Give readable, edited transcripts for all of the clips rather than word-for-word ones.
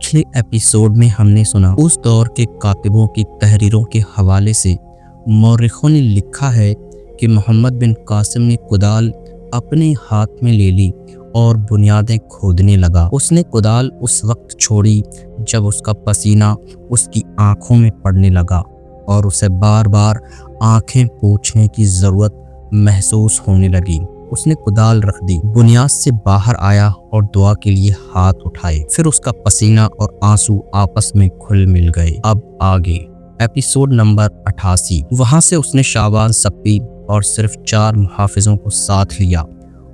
पिछले एपिसोड में हमने सुना उस दौर के कातिबों की तहरीरों के हवाले से मौरखों ने लिखा है कि मोहम्मद बिन कासिम ने कुदाल अपने हाथ में ले ली और बुनियादें खोदने लगा। उसने कुदाल उस वक्त छोड़ी जब उसका पसीना उसकी आंखों में पड़ने लगा और उसे बार बार आंखें पोंछने की ज़रूरत महसूस होने लगी। उसने कुदाल रख दी, बुनियाद से बाहर आया और दुआ के लिए हाथ उठाए। फिर उसका पसीना और आंसू आपस में घुल मिल गए। अब आगे एपिसोड नंबर 88। वहां से उसने शाबान सप्पी और सिर्फ 4 मुहाफिजों को साथ लिया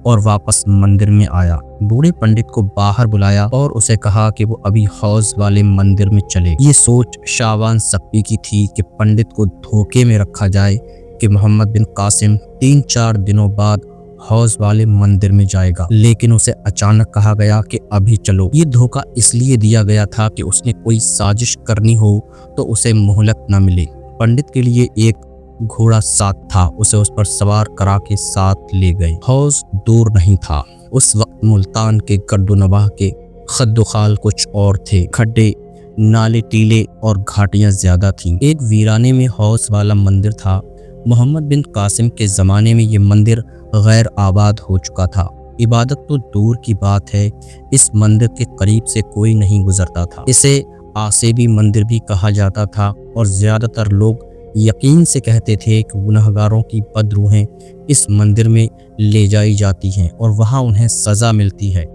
और वापस मंदिर में आया। बूढ़े पंडित को बाहर बुलाया और उसे कहा कि वो अभी हौज वाले मंदिर में चले। ये सोच शाबान सप्पी की थी कि पंडित को धोखे में रखा जाए कि मोहम्मद बिन कासिम 3-4 दिनों बाद हौज वाले मंदिर में जाएगा, लेकिन उसे अचानक कहा गया कि अभी चलो। ये धोखा इसलिए दिया गया था कि उसने कोई साजिश करनी हो तो उसे मोहलत न मिले। पंडित के लिए एक घोड़ा साथ था, उसे उस पर सवार करा के साथ ले गए। हौज दूर नहीं था। उस वक्त मुल्तान के गर्दोनवाह के खद्दोखाल कुछ और थे। खड्डे, नाले, टीले और घाटियां ज्यादा थीं। एक वीराने में हौज वाला मंदिर था। मोहम्मद बिन कासिम के ज़माने में ये मंदिर गैर आबाद हो चुका था। इबादत तो दूर की बात है, इस मंदिर के करीब से कोई नहीं गुजरता था। इसे आसेबी मंदिर भी कहा जाता था और ज़्यादातर लोग यकीन से कहते थे कि गुनहगारों की बदरूहें इस मंदिर में ले जाई जाती हैं और वहाँ उन्हें सज़ा मिलती है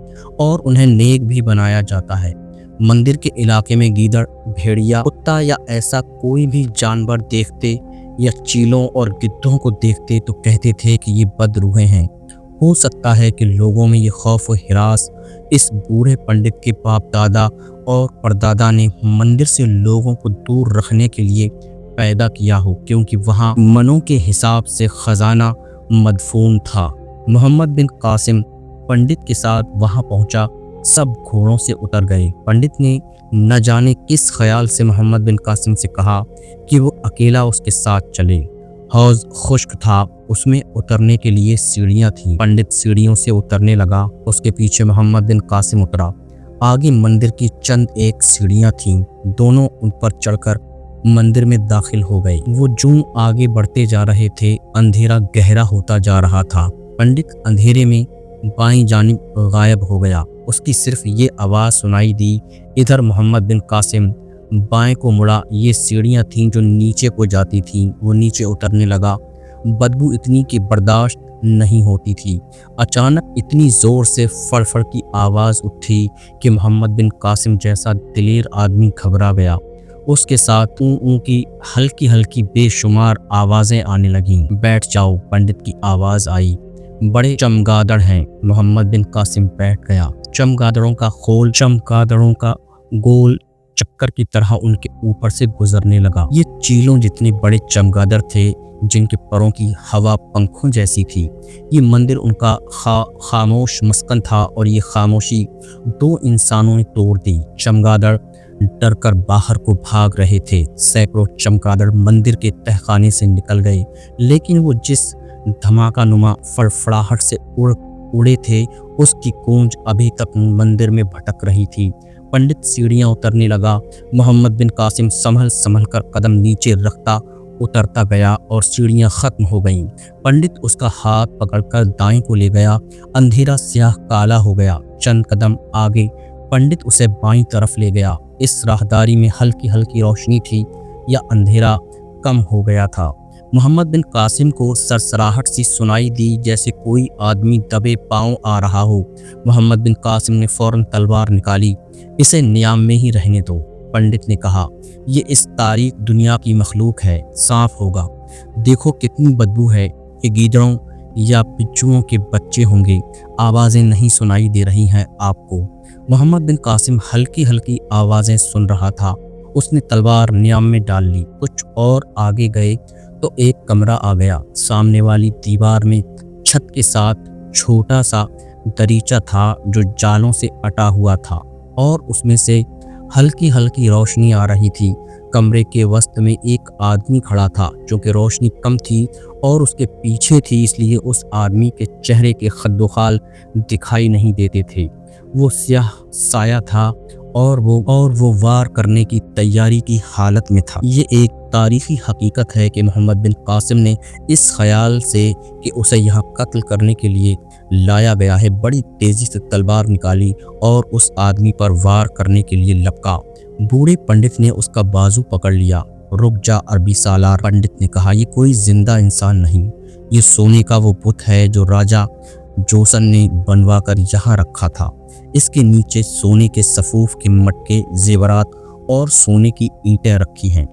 और उन्हें नेक भी बनाया जाता है। मंदिर के इलाके में गीदड़, भेड़िया, कुत्ता या ऐसा कोई भी जानवर देखते या चीलों और गिद्धों को देखते तो कहते थे कि ये बदरूहें हैं। हो सकता है कि लोगों में ये खौफ व हिरास इस बूढ़े पंडित के बाप दादा और परदादा ने मंदिर से लोगों को दूर रखने के लिए पैदा किया हो, क्योंकि वहाँ मनों के हिसाब से खजाना मदफून था। मोहम्मद बिन कासिम पंडित के साथ वहाँ पहुँचा। सब घोड़ों से उतर गए। पंडित ने न जाने किस ख्याल से मोहम्मद बिन कासिम से कहा कि वो अकेला उसके साथ चले। हौज खुश्क था, उसमें उतरने के लिए सीढ़ियां थीं। पंडित सीढ़ियों से उतरने लगा, उसके पीछे मोहम्मद बिन कासिम उतरा। आगे मंदिर की चंद एक सीढ़ियां थीं, दोनों उन पर चढ़कर मंदिर में दाखिल हो गए। वो जूं आगे बढ़ते जा रहे थे, अंधेरा गहरा होता जा रहा था। पंडित अंधेरे में बाईं जानिब गायब हो गया। उसकी सिर्फ ये आवाज़ सुनाई दी, इधर मोहम्मद बिन कासिम। बाएं को मुड़ा। ये सीढ़ियां थीं जो नीचे को जाती थीं। वो नीचे उतरने लगा। बदबू इतनी कि बर्दाश्त नहीं होती थी। अचानक इतनी ज़ोर से फड़फड़ की आवाज़ उठी कि मोहम्मद बिन कासिम जैसा दिलेर आदमी घबरा गया। उसके साथ ऊँ की हल्की हल्की बेशुमार आवाज़ें आने लगीं। बैठ जाओ, पंडित की आवाज़ आई। बड़े चमगादड़ हैं। मोहम्मद बिन कासिम बैठ गया। चमगादड़ों का खोल चमगादड़ों का गोल चक्कर की तरह उनके ऊपर से गुजरने लगा। ये चीलों जितने बड़े चमगादड़ थे जिनके परों की हवा पंखों जैसी थी। ये मंदिर उनका खामोश मस्कन था और ये खामोशी 2 इंसानों ने तोड़ दी। चमगादड़ डर कर बाहर को भाग रहे थे। सैकड़ों चमगादड़ मंदिर के तहखाने से निकल गए, लेकिन वो जिस धमाका नुमा फड़फड़ाहट से उड़े थे उसकी गूंज अभी तक मंदिर में भटक रही थी। पंडित सीढ़ियां उतरने लगा। मोहम्मद बिन कासिम संभल कर कदम नीचे रखता उतरता गया और सीढ़ियां खत्म हो गईं। पंडित उसका हाथ पकड़कर दाएं को ले गया। अंधेरा स्याह काला हो गया। चंद कदम आगे पंडित उसे बाईं तरफ ले गया। इस राहदारी में हल्की हल्की रोशनी थी या अंधेरा कम हो गया था। मोहम्मद बिन कासिम को सरसराहट सी सुनाई दी, जैसे कोई आदमी दबे पांव आ रहा हो। मोहम्मद बिन कासिम ने फौरन तलवार निकाली। इसे नियाम में ही रहने दो, पंडित ने कहा। ये इस तारीख दुनिया की मखलूक है, साफ होगा। देखो कितनी बदबू है। ये गीदड़ों या बिच्छुओं के बच्चे होंगे। आवाज़ें नहीं सुनाई दे रही हैं आपको। मोहम्मद बिन कासिम हल्की हल्की आवाज़ें सुन रहा था। उसने तलवार नियाम में डाल ली। कुछ और आगे गए तो एक कमरा आ गया। सामने वाली दीवार में छत के साथ छोटा सा दरीचा था जो जालों से अटा हुआ था और उसमें से हल्की हल्की रोशनी आ रही थी। कमरे के वस्त में एक आदमी खड़ा था, जो कि रोशनी कम थी और उसके पीछे थी, इसलिए उस आदमी के चेहरे के खद्दोखाल दिखाई नहीं देते थे। वो स्याह साया था اور وہ وار کرنے کی تیاری کی حالت میں تھا۔ یہ ایک تاریخی حقیقت ہے کہ محمد بن قاسم نے اس خیال سے کہ اسے یہاں قتل کرنے کے لیے لایا گیا ہے، بڑی تیزی سے تلوار نکالی اور اس آدمی پر وار کرنے کے لیے لپکا۔ بوڑھے پنڈت نے اس کا بازو پکڑ لیا۔ رک جا عربی سالار، پنڈت نے کہا، یہ کوئی زندہ انسان نہیں، یہ سونے کا وہ بت ہے جو راجہ جوسن نے بنوا کر یہاں رکھا تھا۔ اس کے نیچے سونے کے صفوف کے مٹکے، زیورات اور سونے کی اینٹیں رکھی ہیں۔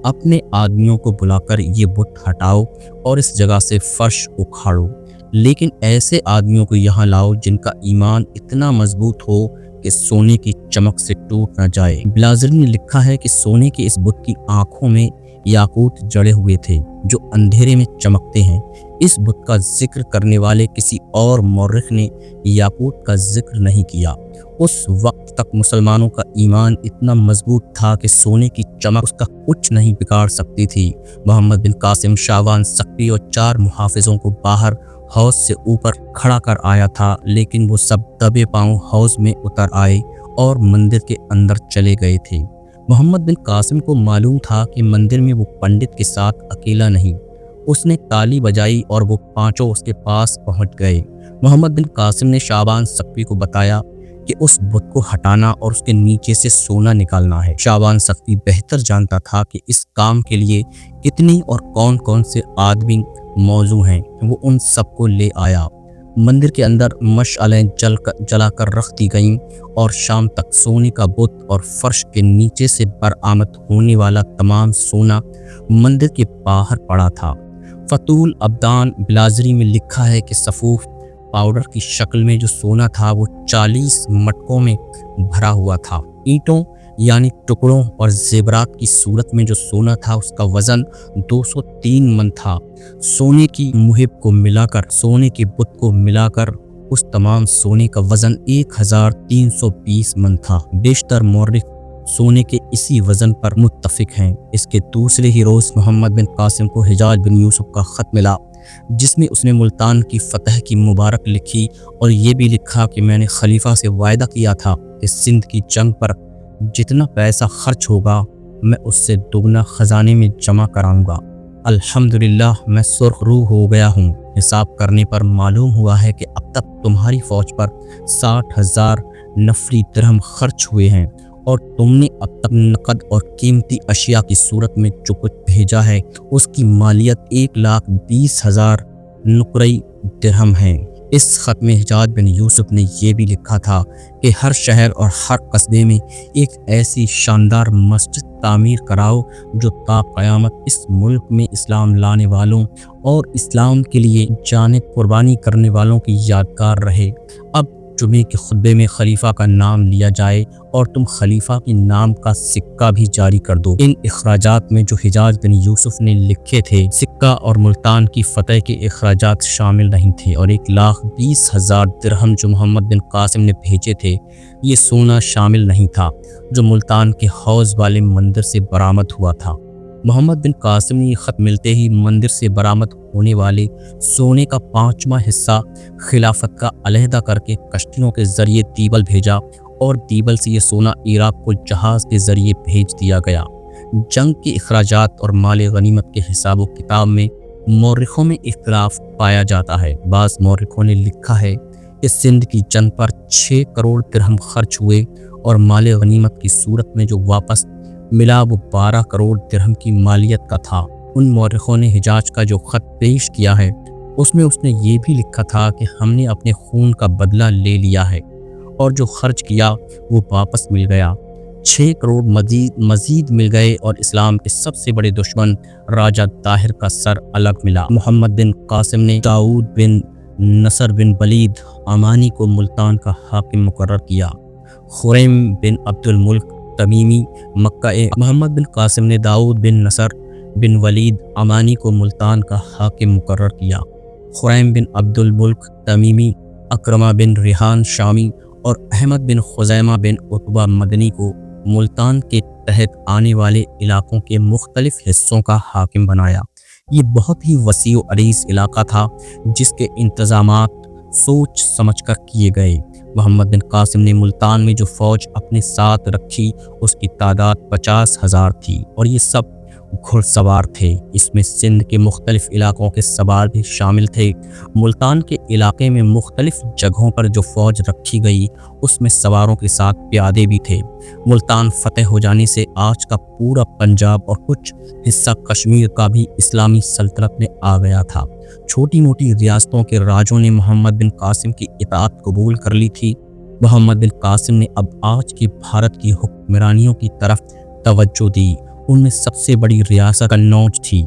اپنے آدمیوں کو بلا کر یہ بت ہٹاؤ اور اس جگہ سے فرش اکھاڑو، لیکن ایسے آدمیوں کو یہاں لاؤ جن کا ایمان اتنا مضبوط ہو کہ سونے کی چمک سے ٹوٹ نہ جائے۔ بلازری نے لکھا ہے کہ سونے کے اس بت کی آنکھوں میں یاقوت جڑے ہوئے تھے جو اندھیرے میں چمکتے ہیں۔ اس بت کا ذکر کرنے والے کسی اور مورخ نے یاقوت کا ذکر نہیں کیا۔ اس وقت تک مسلمانوں کا ایمان اتنا مضبوط تھا کہ سونے کی چمک اس کا کچھ نہیں بگاڑ سکتی تھی۔ محمد بن قاسم شعبان سقفی اور 4 محافظوں کو باہر حوض سے اوپر کھڑا کر آیا تھا، لیکن وہ سب دبے پاؤں حوض میں اتر آئے اور مندر کے اندر چلے گئے تھے۔ محمد بن قاسم کو معلوم تھا کہ مندر میں وہ پنڈت کے ساتھ اکیلا نہیں۔ اس نے تالی بجائی اور وہ پانچوں اس کے پاس پہنچ گئے۔ محمد بن قاسم نے شعبان سقفی کو بتایا کہ اس بت کو ہٹانا اور اس کے نیچے سے سونا نکالنا ہے۔ شعبان سقفی بہتر جانتا تھا کہ اس کام کے لیے کتنی اور کون کون سے آدمی موزوں ہیں۔ وہ ان سب کو لے آیا۔ مندر کے اندر مشعلیں جلا کر رکھ دی گئیں اور شام تک سونے کا بت اور فرش کے نیچے سے برآمد ہونے والا تمام سونا مندر کے باہر پڑا تھا۔ فتول ابدان بلازری میں لکھا ہے کہ صفوف پاؤڈر کی شکل میں جو سونا تھا وہ 40 مٹکوں میں بھرا ہوا تھا۔ اینٹوں یعنی ٹکڑوں اور زیورات کی صورت میں جو سونا تھا اس کا وزن 203 من تھا۔ سونے کی مہب کو ملا کر، سونے کے بت کو ملا کر اس تمام سونے کا وزن 1320 من تھا۔ بیشتر مورخ سونے کے اسی وزن پر متفق ہیں۔ اس کے دوسرے ہی روز محمد بن قاسم کو حجاج بن یوسف کا خط ملا، جس میں اس نے ملتان کی فتح کی مبارک لکھی اور یہ بھی لکھا کہ میں نے خلیفہ سے وعدہ کیا تھا کہ سندھ کی جنگ پر جتنا پیسہ خرچ ہوگا میں اس سے دوگنا خزانے میں جمع کراؤں گا۔ الحمدللہ میں سرخ روح ہو گیا ہوں۔ حساب کرنے پر معلوم ہوا ہے کہ اب تک تمہاری فوج پر 60,000 نفری درہم خرچ ہوئے ہیں اور تم نے اب تک نقد اور قیمتی اشیاء کی صورت میں جو کچھ بھیجا ہے اس کی مالیت 1,20,000 نقرئی درہم ہے۔ اس خط میں حجاج بن یوسف نے یہ بھی لکھا تھا کہ ہر شہر اور ہر قصبے میں ایک ایسی شاندار مسجد تعمیر کراؤ جو تا قیامت اس ملک میں اسلام لانے والوں اور اسلام کے لیے جان قربانی کرنے والوں کی یادگار رہے۔ اب جمعے کے خطبے میں خلیفہ کا نام لیا جائے اور تم خلیفہ کے نام کا سکہ بھی جاری کر دو۔ ان اخراجات میں جو حجاج بن یوسف نے لکھے تھے، سکہ اور ملتان کی فتح کے اخراجات شامل نہیں تھے، اور 1,20,000 درہم جو محمد بن قاسم نے بھیجے تھے یہ سونا شامل نہیں تھا جو ملتان کے حوض والے مندر سے برآمد ہوا تھا۔ محمد بن قاسم نے یہ خط ملتے ہی مندر سے برآمد ہونے والے سونے کا 5واں حصہ خلافت کا علیحدہ کر کے کشتیوں کے ذریعے دیبل بھیجا اور دیبل سے یہ سونا عراق کو جہاز کے ذریعے بھیج دیا گیا۔ جنگ کے اخراجات اور مال غنیمت کے حساب و کتاب میں مورخوں میں اختلاف پایا جاتا ہے۔ بعض مورخوں نے لکھا ہے کہ سندھ کی جنگ پر 6 کروڑ درہم خرچ ہوئے اور مال غنیمت کی صورت میں جو واپس ملا وہ 12 کروڑ درہم کی مالیت کا تھا۔ ان مورخوں نے حجاج کا جو خط پیش کیا ہے اس میں اس نے یہ بھی لکھا تھا کہ ہم نے اپنے خون کا بدلہ لے لیا ہے اور جو خرچ کیا وہ واپس مل گیا۔ 6 کروڑ مزید مل گئے اور اسلام کے سب سے بڑے دشمن راجہ طاہر کا سر الگ ملا۔ محمد بن قاسم نے داؤد بن نصر بن ولید عمانی کو ملتان کا حاکم مقرر کیا۔ خریم بن عبد الملک تمیمی مکہ محمد بن قاسم نے داؤد بن نصر بن ولید عمانی کو ملتان کا حاکم مقرر کیا۔ خریم بن عبد الملک تمیمی، اکرمہ بن ریحان شامی اور احمد بن خزیمہ بن عتبہ مدنی کو ملتان کے تحت آنے والے علاقوں کے مختلف حصوں کا حاکم بنایا۔ یہ بہت ہی وسیع و عریض علاقہ تھا جس کے انتظامات سوچ سمجھ کر کیے گئے۔ मोहम्मद बिन कासिम ने मुल्तान में जो फौज अपने साथ रखी उसकी तादाद 50,000 थी और ये सब घुड़सवार थे। इसमें सिंध के मुख्तलिफ इलाकों के सवार भी शामिल थे। मुल्तान के इलाके में मुख्तलिफ जगहों पर जो फौज रखी गई उसमें सवारों के साथ प्यादे भी थे। मुल्तान फतेह हो जाने से आज का पूरा पंजाब और कुछ हिस्सा कश्मीर का भी इस्लामी सल्तनत में आ गया था। छोटी मोटी रियासतों के राजों ने मोहम्मद बिन कासिम की इताअत कबूल कर ली थी। मोहम्मद बिन कासिम ने अब आज के भारत की हुक्मरानियों की तरफ तवज्जो दी। उनमें सबसे बड़ी रियासत कन्नौज थी।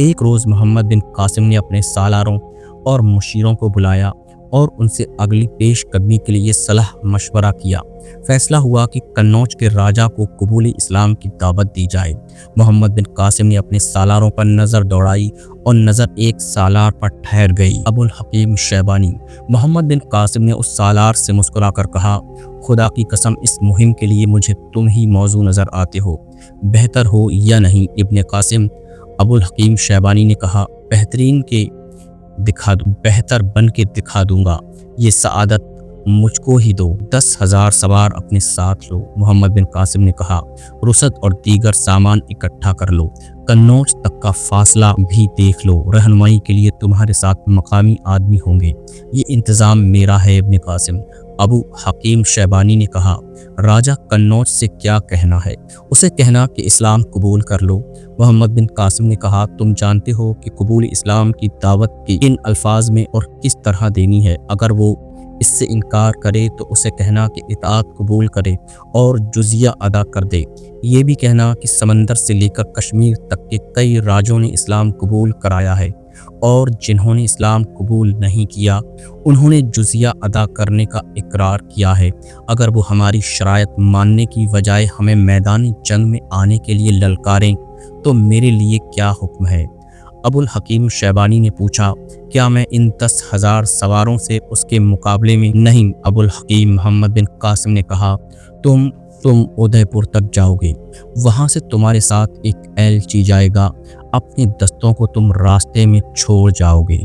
एक रोज़ मोहम्मद बिन कासिम ने अपने सालारों और मुशीरों को बुलाया और उनसे अगली पेशकदमी के लिए सलाह मशवरा किया। फैसला हुआ कि कन्नौज के राजा को कबूल इस्लाम की दावत दी जाए। मोहम्मद बिन कासिम ने अपने सालारों पर नज़र दौड़ाई और नज़र एक सालार पर ठहर गई, अबुल हकीम शैबानी। मोहम्मद बिन कासिम ने उस सालार से मुस्कुराकर कहा, खुदा की कसम इस मुहिम के लिए मुझे तुम ही मौजू नज़र आते हो, बेहतर हो या नहीं इब्ने कासिम। अबुल हकीम शैबानी ने कहा, बेहतरीन के दिखा दूँ, बेहतर बन के दिखा दूंगा। ये सआदत मुझको ही दो, 10,000 सवार अपने साथ लो। मोहम्मद बिन कासिम ने कहा, रुसद और दीगर सामान इकट्ठा कर लो, कन्नौज तक का फासला भी देख लो। रहनुमाई के लिए तुम्हारे साथ मकामी आदमी होंगे, ये इंतज़ाम मेरा है इब्ने कासिम। अबू हकीम शैबानी ने कहा, राजा कन्नौज से क्या कहना है, उसे कहना कि इस्लाम कबूल कर लो। मोहम्मद बिन कासिम ने कहा, तुम जानते हो कि कबूल इस्लाम की दावत की इन अल्फाज में और किस तरह देनी है। अगर वो इससे इनकार करे तो उसे कहना कि इताअत कबूल करे और जुजिया अदा कर दे। ये भी कहना कि समंदर से लेकर कश्मीर तक के कई राजों ने इस्लाम कबूल कराया है और जिन्होंने इस्लाम कबूल नहीं किया उन्होंने जुजिया अदा करने का इकरार किया है। अगर वो हमारी शरायत मानने की बजाय हमें मैदानी जंग में आने के लिए ललकारें तो मेरे लिए क्या हुक्म है। अबुल हकीम शैबानी ने पूछा, क्या मैं इन 10,000 सवारों से उसके मुकाबले में नहीं। अबुल हकीम मोहम्मद बिन कासिम ने कहा, तुम उदयपुर तक जाओगे, वहाँ से तुम्हारे साथ एक एलची जाएगा, अपने दस्तों को तुम रास्ते में छोड़ जाओगे।